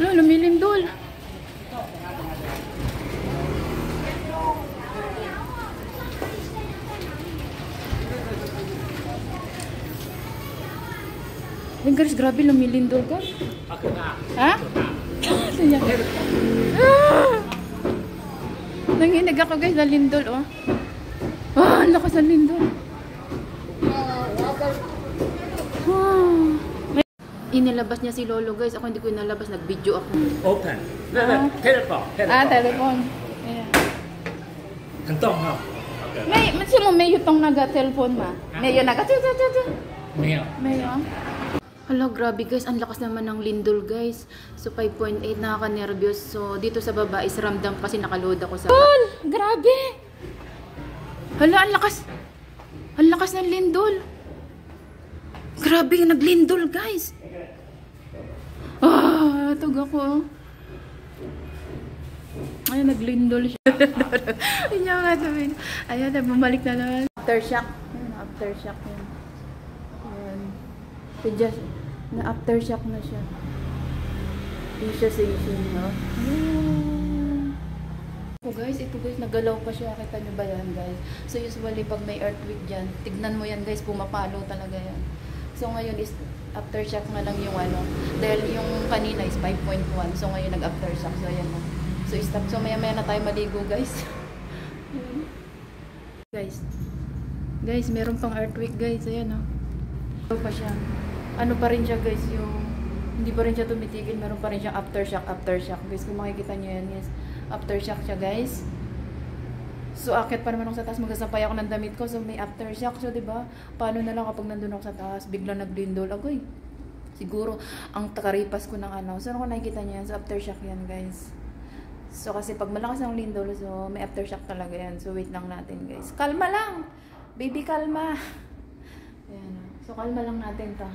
Wala, lumilindol. Yung guys, grabe lumilindol ka. Ha? Nanginig ako guys, na lindol, oh. Ah, ang lakas ng lindol. Inilabas niya si Lolo guys. Ako hindi ko inalabas. Nag-video ako. Open. Telephone. Telephone. Yeah. Hantong ha. May, may yutong naga-telephone ma. May yun Mayo. Hala, grabe guys. Ang lakas naman ng lindol guys. So 5.8, nakaka-nervyos. So dito sa baba is ramdam kasi nakaload ako sa... Lol! Grabe! Hala, ang lakas. Ang lakas ng lindol. Grabe yung naglindol guys. Ah, tug ako. Ay, naglindol siya. Hindi niya nga sabihin. Ayan, bumalik na naman. Aftershock. Aftershock yun. Ayan. So just, na-aftershock na siya. Yung siya sa isin, no? So guys, ito guys, nagalaw pa siya. Kita nyo ba yan guys? So usually pag may earthquake dyan, tignan mo yan guys, pumapalo talaga yan. So ngayon is aftershock na lang yung ano. Dahil yung kanina is 5.1. So ngayon nag-aftershock. So ayan na. So stop. So maya na tayo maligo guys. Guys, meron pang earthquake guys. Ayan o. Pa siya. Ano pa rin siya guys, yung hindi pa rin siya tumitigil. Meron pa rin siyang aftershock. Guys, kung makikita nyo yan guys. Aftershock siya guys. So, akit pa naman ako sa taas. Magsasampay ako ng damit ko. So, may aftershock. So, diba? Paano na lang kapag nandun ako sa taas? Biglang naglindol. Agoy. Siguro, ang takaripas ko ng ano. So, ano kung nakikita niyo yan? So, aftershock yan, guys. So, kasi pag malakas ng lindol, so, may aftershock talaga yan. So, wait lang natin, guys. Kalma lang! Baby, kalma! Ayan. So, kalma lang natin ta.